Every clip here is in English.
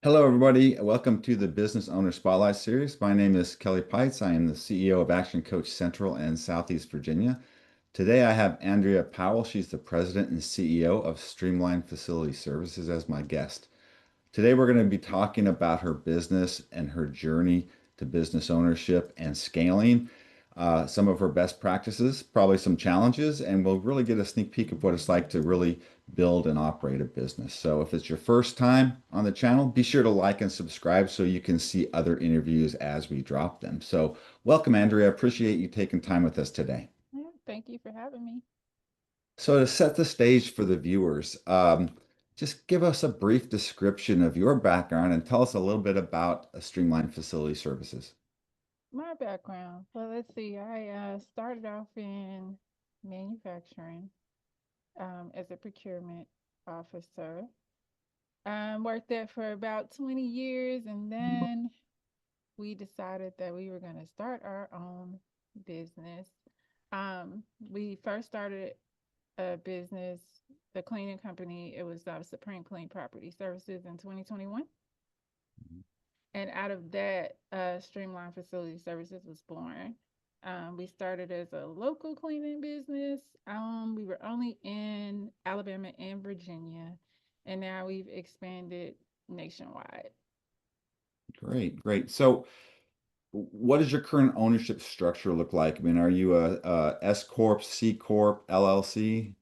Hello, everybody. Welcome to the Business Owner Spotlight Series. My name is Kelly Peitz. I am the CEO of Action Coach Central and Southeast Virginia. Today, I have A'ndrea Powell. She's the president and CEO of Streamline Facility Services as my guest. Today, we're going to be talking about her business and her journey to business ownership and scaling, some of her best practices, probably some challenges, and we'll really get a sneak peek of what it's like to really build and operate a business. So, if it's your first time on the channel, be sure to like and subscribe so you can see other interviews as we drop them. So, welcome, A'ndrea. Appreciate you taking time with us today. Yeah, thank you for having me. So, to set the stage for the viewers, just give us a brief description of your background and tell us a little bit about Streamline Facility Services. My background. Well, let's see. I started off in manufacturing as a procurement officer. Worked there for about 20 years, and then we decided that we were going to start our own business. We first started a business, the cleaning company. It was Supreme Clean Property Services in 2021. And out of that, Streamline Facility Services was born. We started as a local cleaning business. We were only in Alabama and Virginia, and now we've expanded nationwide. Great, great. So, what does your current ownership structure look like? I mean, are you a S Corp, C Corp, LLC?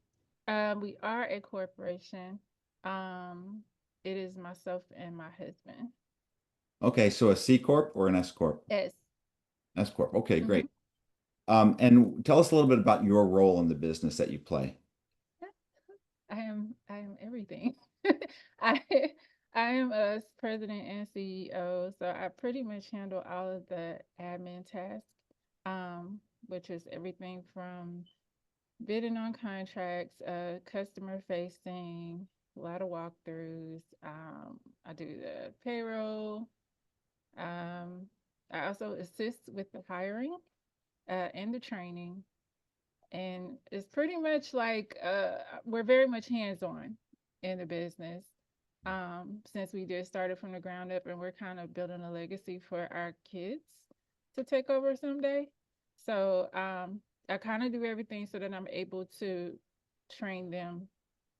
We are a corporation. Um, it is myself and my husband. Okay, so a C Corp or an S Corp? Yes. S Corp. Okay, Mm-hmm. great. And tell us a little bit about your role in the business that you play. I am everything. I I am a president and CEO, so I pretty much handle all of the admin tasks, which is everything from bidding on contracts, customer facing, a lot of walkthroughs. I do the payroll. Um, I also assist with the hiring and the training, and it's pretty much like we're very much hands-on in the business, since we did start it from the ground up, and we're kind of building a legacy for our kids to take over someday. So I kind of do everything so that I'm able to train them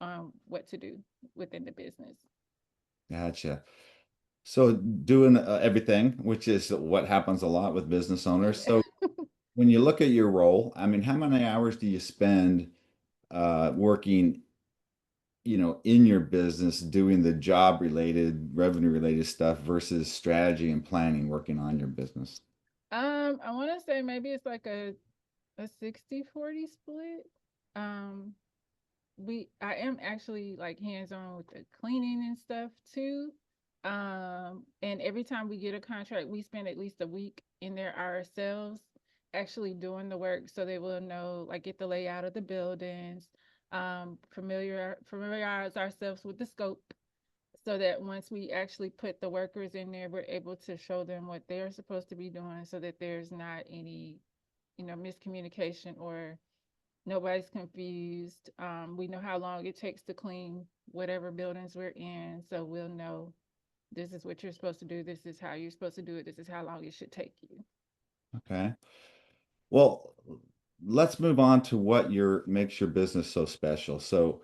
on what to do within the business. Gotcha. So, doing everything, which is what happens a lot with business owners. Yeah. So, when you look at your role, I mean, how many hours do you spend working, in your business doing the job related, revenue related stuff versus strategy and planning working on your business? I want to say maybe it's like a 60-40 split. Um, I am actually like hands on with the cleaning and stuff too. And every time we get a contract, we spend at least a week in there ourselves actually doing the work so they will know, like, get the layout of the buildings, familiarize ourselves with the scope so that once we actually put the workers in there, we're able to show them what they're supposed to be doing so that there's not any, miscommunication or nobody's confused. We know how long it takes to clean whatever buildings we're in, so we'll know this is what you're supposed to do. This is how you're supposed to do it. This is how long it should take you. Okay. Well, let's move on to what makes your business so special. So,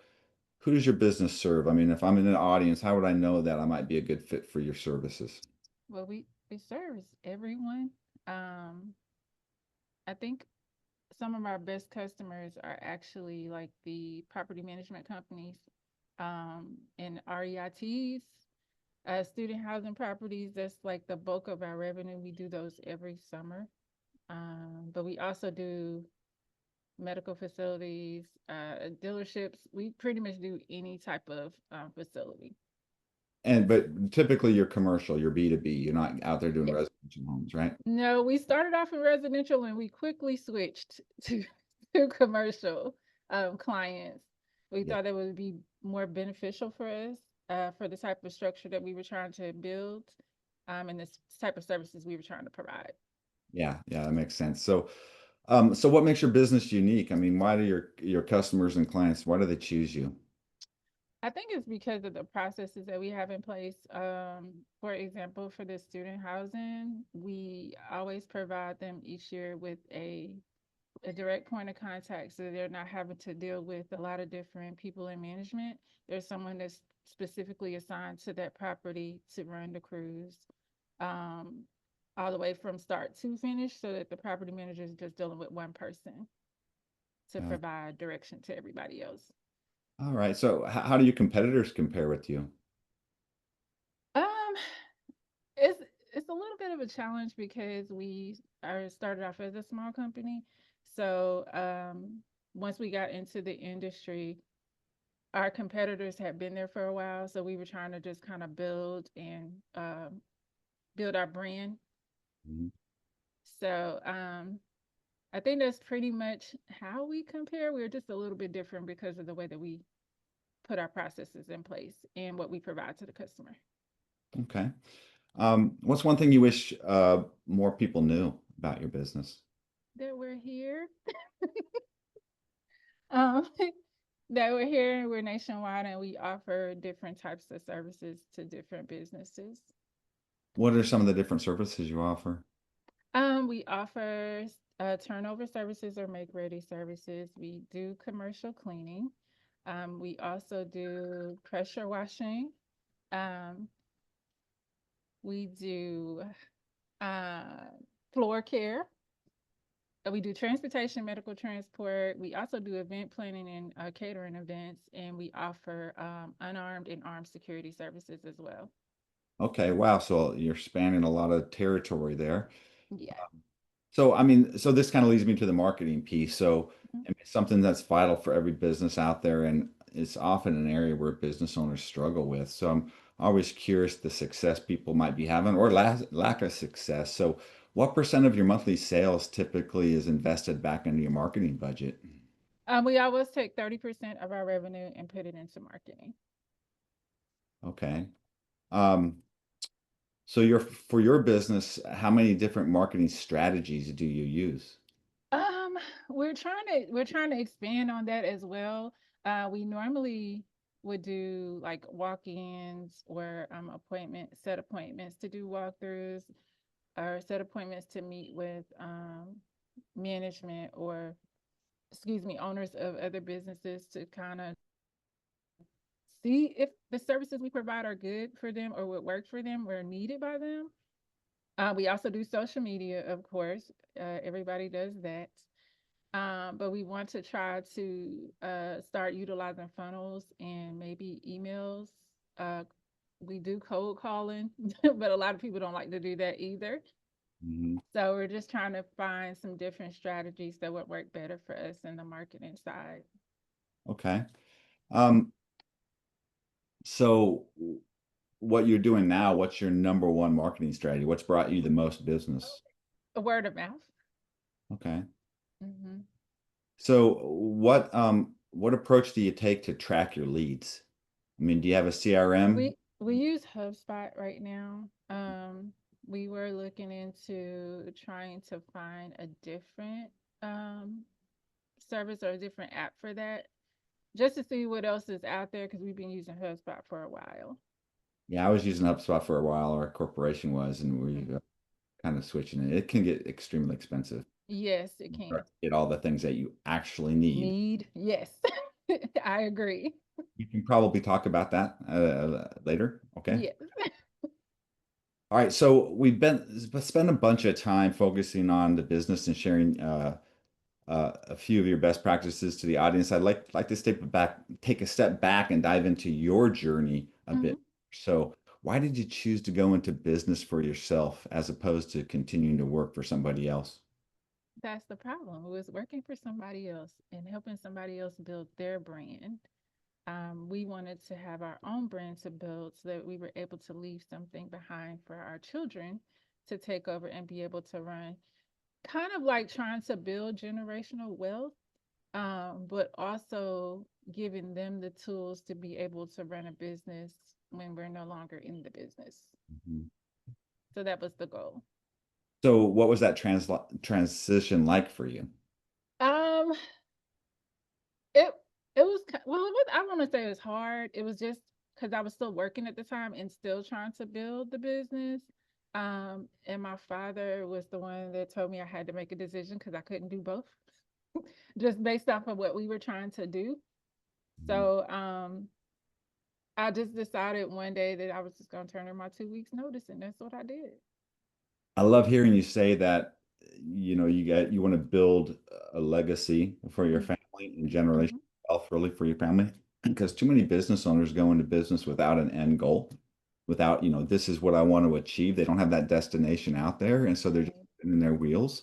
who does your business serve? I mean, if I'm in an audience, how would I know that I might be a good fit for your services? Well, we serve everyone. Um, I think some of our best customers are actually like the property management companies, and REITs, student housing properties. That's like the bulk of our revenue. We do those every summer. But we also do medical facilities, dealerships. We pretty much do any type of facility. But typically you're commercial, you're B2B. You're not out there doing Yes. residential homes, right? No, we started off in residential and we quickly switched to to commercial clients. We Yeah. thought it would be more beneficial for us, for the type of structure that we were trying to build, and this type of services we were trying to provide. Yeah, yeah, that makes sense. So what makes your business unique? I mean, why do your customers and clients, why do they choose you? I think it's because of the processes that we have in place. For example, for the student housing, we always provide them each year with a direct point of contact so they're not having to deal with a lot of different people in management. There's someone that's specifically assigned to that property to run the cruise, um, all the way from start to finish, so that the property manager is just dealing with one person to Uh, provide direction to everybody else. all right. So how do your competitors compare with you? Um, it's it's a little bit of a challenge because we are started off as a small company. So once we got into the industry, our competitors had been there for a while, so we were trying to just kind of build and build our brand. Mhm. So I think that's pretty much how we compare. We're just a little bit different because of the way that we put our processes in place and what we provide to the customer. Okay. What's one thing you wish more people knew about your business? That we're here. Um, that we're here and we're nationwide and we offer different types of services to different businesses. What are some of the different services you offer? We offer turnover services or make ready services. We do commercial cleaning. We also do pressure washing. Um, we do uh, floor care. We do transportation, medical transport. We also do event planning and catering events, and we offer unarmed and armed security services as well. Okay, wow. So you're spanning a lot of territory there. Yeah. So, I mean, so this kind of leads me to the marketing piece. So, Mhm. I mean, something that's vital for every business out there, and it's often an area where business owners struggle with. So, I'm always curious the success people might be having or lack of success. So, what percent of your monthly sales typically is invested back into your marketing budget? We always take 30% of our revenue and put it into marketing. Okay. Um, so for your business, how many different marketing strategies do you use? Um, we're trying to expand on that as well. We normally would do like walk-ins or set appointments to do walkthroughs or set appointments to meet with management or excuse me, owners of other businesses to kind of see if the services we provide are good for them or would work for them or needed by them. We also do social media, of course. Everybody does that. But we want to try to start utilizing funnels and maybe emails. Uh, we do cold calling, but a lot of people don't like to do that either. Mhm. So we're just trying to find some different strategies that would work better for us in the marketing side. Okay. Um, so what you're doing now, what's your number one marketing strategy? What's brought you the most business? A word of mouth. Okay. Hmm. So what approach do you take to track your leads? I mean, do you have a CRM? We use HubSpot right now. We were looking into trying to find a different um service or a different app for that, just to see what else is out there because we've been using HubSpot for a while. Yeah, I was using HubSpot for a while, our corporation was, and we Mhm. kind of switching it. It can get extremely expensive. Yes, it You can. start to get all the things that you actually need. Need, yes. I agree. You can probably talk about that later. Okay. Yes. All right, so we've been spent a bunch of time focusing on the business and sharing a few of your best practices to the audience. I'd like to take a step back and dive into your journey a Mhm. bit. So, why did you choose to go into business for yourself as opposed to continuing to work for somebody else? That's the problem. It was working for somebody else and helping somebody else build their brand. We wanted to have our own brand to build so that we were able to leave something behind for our children to take over and be able to run, kind of like trying to build generational wealth, but also giving them the tools to be able to run a business when we're no longer in the business. Mhm. So that was the goal. So, what was that transition like for you? Um, it it was Well, it was, I want to say it was hard. It was just because I was still working at the time and still trying to build the business. And my father was the one that told me I had to make a decision because I couldn't do both, just based off of what we were trying to do. Mhm. So I just decided one day that I was just gonna turn in my 2 weeks notice, and that's what I did. I love hearing you say that, you want to build a legacy for your Mm-hmm. family and generational Mm-hmm. wealth really for your family. Because too many business owners go into business without an end goal, without, this is what I want to achieve. They don't have that destination out there. And so they're just Right. in their wheels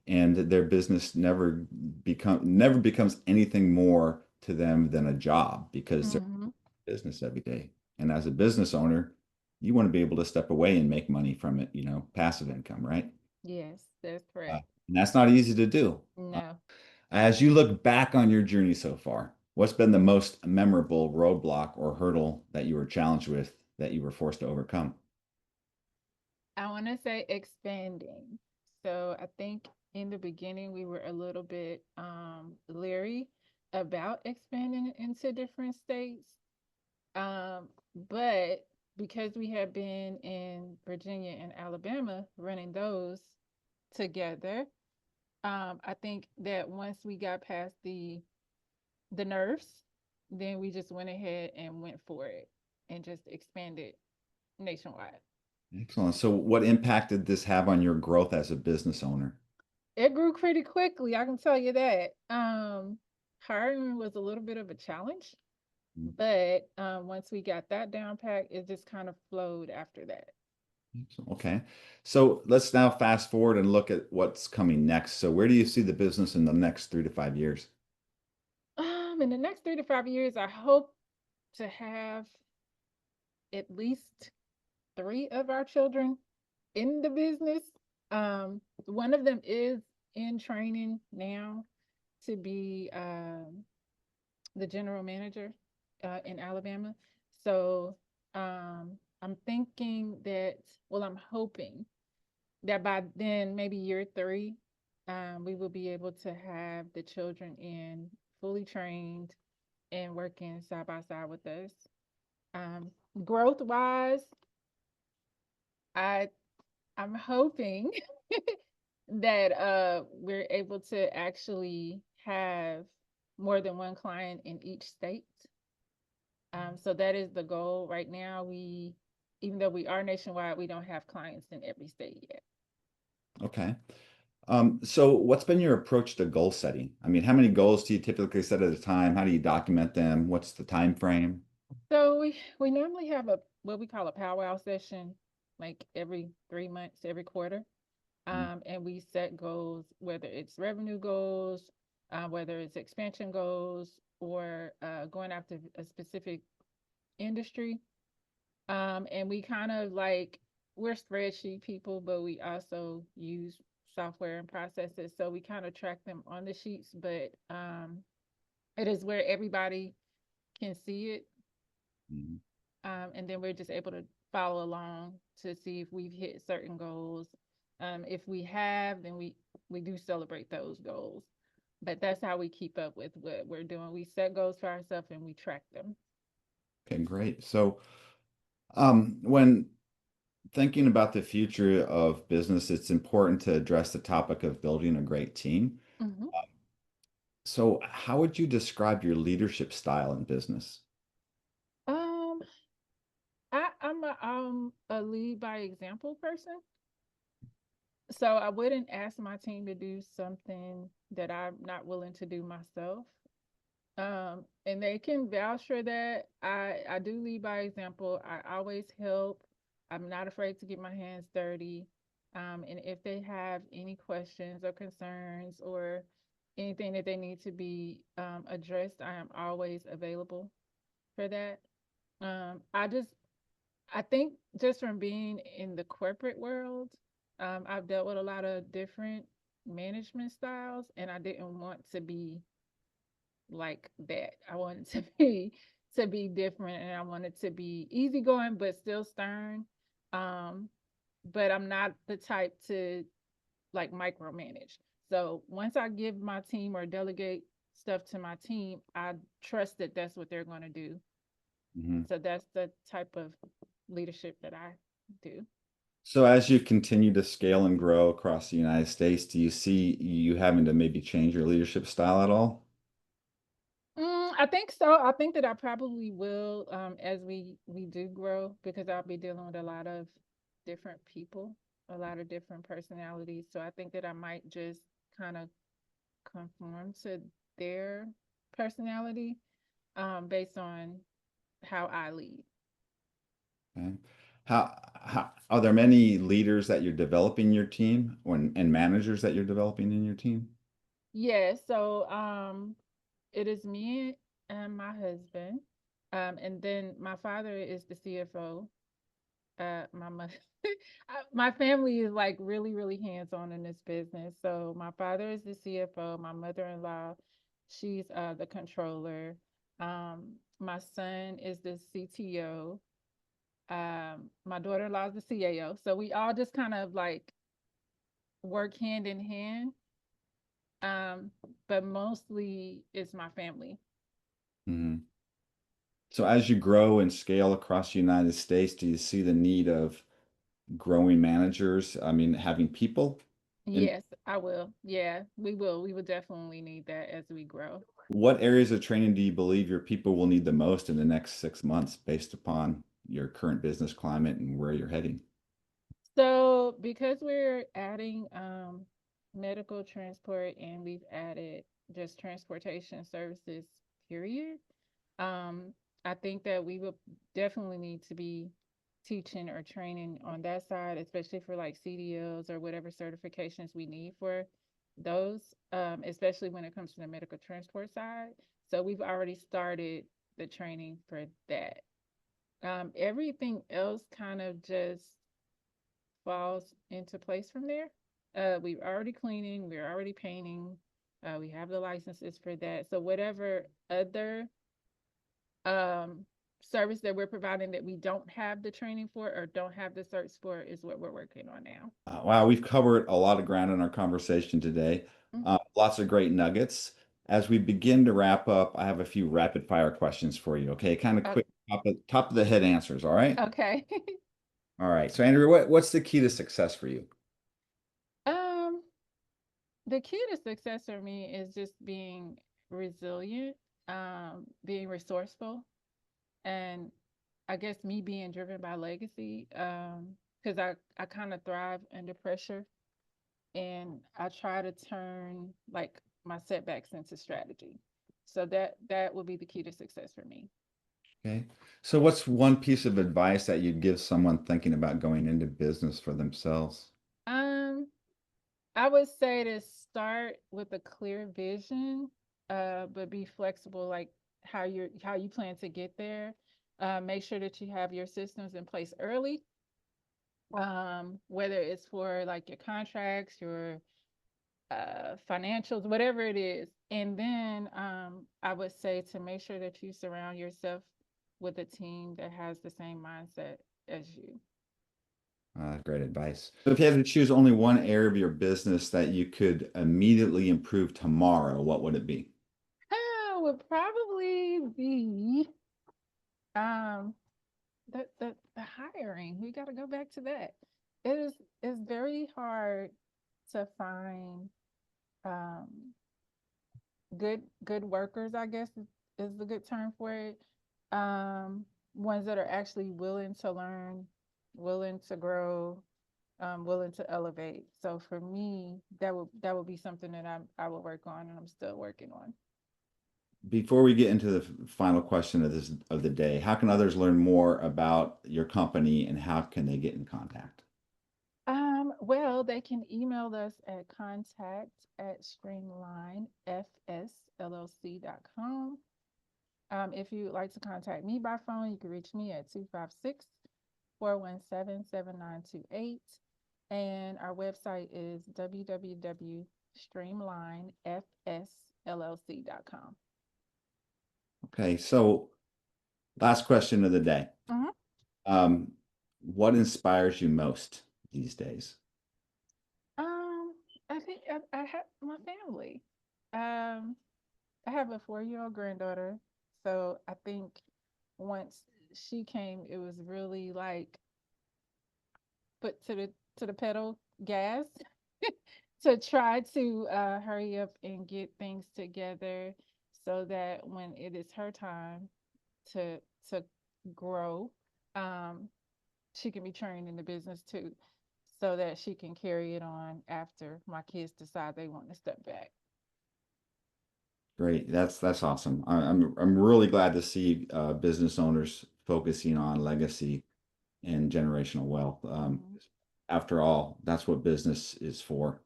and their business never becomes anything more to them than a job because they're Mm-hmm. in business every day. And as a business owner, you want to be able to step away and make money from it, passive income, right? Yes, that's correct. And that's not easy to do. No. As you look back on your journey so far, what's been the most memorable roadblock or hurdle that you were challenged with that you were forced to overcome? I want to say expanding. So I think in the beginning we were a little bit leery about expanding into different states. But because we had been in Virginia and Alabama running those together, I think that once we got past the nerves, then we just went ahead and went for it and just expanded nationwide. Excellent. So, what impact did this have on your growth as a business owner? It grew pretty quickly, I can tell you that. Hiring was a little bit of a challenge, but once we got that down pat, it just kind of flowed after that. Okay. So, let's now fast forward and look at what's coming next. So, where do you see the business in the next 3 to 5 years? In the next 3 to 5 years, I hope to have at least three of our children in the business. One of them is in training now to be the general manager in Alabama. So I'm thinking that, well, I'm hoping that by then, maybe year three, we will be able to have the children in fully trained and working side by side with us. Um, Growth wise, I I'm hoping that we're able to actually have more than one client in each state. So that is the goal right now. Even though we are nationwide, we don't have clients in every state yet. Okay. So what's been your approach to goal setting? I mean, how many goals do you typically set at a time? How do you document them? What's the time frame? So we normally have a what we call a powwow session, like every 3 months, every quarter. And we set goals, whether it's revenue goals, whether it's expansion goals, or going after a specific industry. And we kind of like we're spreadsheet people, but we also use software and processes, so we kind of track them on the sheets. But it is where everybody can see it, Mhm. and then we're just able to follow along to see if we've hit certain goals. If we have, then we do celebrate those goals. But that's how we keep up with what we're doing. We set goals for ourselves and we track them. Okay, great. So, when thinking about the future of business, it's important to address the topic of building a great team. Mhm. So, how would you describe your leadership style in business? Um, I'm a lead by example person. So I wouldn't ask my team to do something that I'm not willing to do myself. And they can vouch for that. I do lead by example. I always help. I'm not afraid to get my hands dirty. And if they have any questions or concerns or anything that they need to be addressed, I am always available for that. I just I think just from being in the corporate world, I've dealt with a lot of different management styles, and I didn't want to be like that. I wanted to be different, and I wanted to be easygoing but still stern. Um, but I'm not the type to like micromanage. So once I give my team or delegate stuff to my team, I trust that that's what they're going to do. Mhm. So that's the type of leadership that I do. So as you continue to scale and grow across the United States, do you see you having to maybe change your leadership style at all? I think so. I think that I probably will, as we do grow, because I'll be dealing with a lot of different people, a lot of different personalities. So I think that I might just kind of conform to their personality, based on how I lead. Okay. How are there many leaders that you're developing in your team and managers that you're developing in your team? Yeah. So it is me and my husband, and then my father is the CFO. My mother, my family is like really, really hands-on in this business. So my father is the CFO. My mother-in-law, she's the controller. My son is the CTO. My daughter-in-law is the CAO. So we all just kind of like work hand in hand. Um, but mostly it's my family. Mhm. So as you grow and scale across the United States, do you see the need of growing managers? I mean, having people? And Yes, I will. Yeah, we will. We will definitely need that as we grow. what areas of training do you believe your people will need the most in the next 6 months based upon your current business climate and where you're heading? So because we're adding medical transport and we've added just transportation services, period. Um, I think that we will definitely need to be teaching or training on that side, especially for like CDLs or whatever certifications we need for those, especially when it comes to the medical transport side. So we've already started the training for that. Everything else kind of just falls into place from there. We're already cleaning, we're already painting, we have the licenses for that. So whatever other um service that we're providing that we don't have the training for or don't have the certs for is what we're working on now. Wow, we've covered a lot of ground in our conversation today. Mhm. Lots of great nuggets. As we begin to wrap up, I have a few rapid fire questions for you. Okay, kind of O- quick, top of the head answers. All right. Okay. All right. So, Andrew, what's the key to success for you? um, the key to success for me is just being resilient, being resourceful, and I guess me being driven by legacy. Because I kind of thrive under pressure, and I try to turn like my setbacks into strategy. So that would be the key to success for me. Okay. So, what's one piece of advice that you'd give someone thinking about going into business for themselves? Um, I would say to start with a clear vision, but be flexible, like how you plan to get there. Make sure that you have your systems in place early. Whether it's for like your contracts, your financials, whatever it is. And then I would say to make sure that you surround yourself with a team that has the same mindset as you. Great advice. So, if you had to choose only one area of your business that you could immediately improve tomorrow, what would it be? Would probably be um the hiring. We got to go back to that. It's very hard to find um good workers, I guess is the good term for it. Ones that are actually willing to learn, willing to grow, willing to elevate. So for me, that would be something that I would work on, and I'm still working on. Before we get into the final question of the day, how can others learn more about your company and how can they get in contact? Well, they can email us at contact@streamlinefsllc.com. If you'd like to contact me by phone, you can reach me at 256-417-7928. And our website is www.streamlinefsllc.com. Okay, so last question of the day. Mhm. Um, what inspires you most these days? Um, I think I have my family. Um, I have a 4-year-old granddaughter. So I think once she came, it was really like foot to the pedal gas to try to hurry up and get things together so that when it is her time to to grow, um, she can be trained in the business too, so that she can carry it on after my kids decide they want to step back. Great. That's awesome. I'm really glad to see business owners focusing on legacy and generational wealth. Hmm. After all, that's what business is for.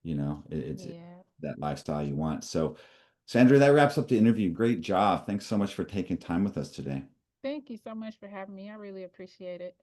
It's Yeah. that lifestyle you want. So, Sandra, that wraps up the interview. Great job. Thanks so much for taking time with us today. Thank you so much for having me. I really appreciate it.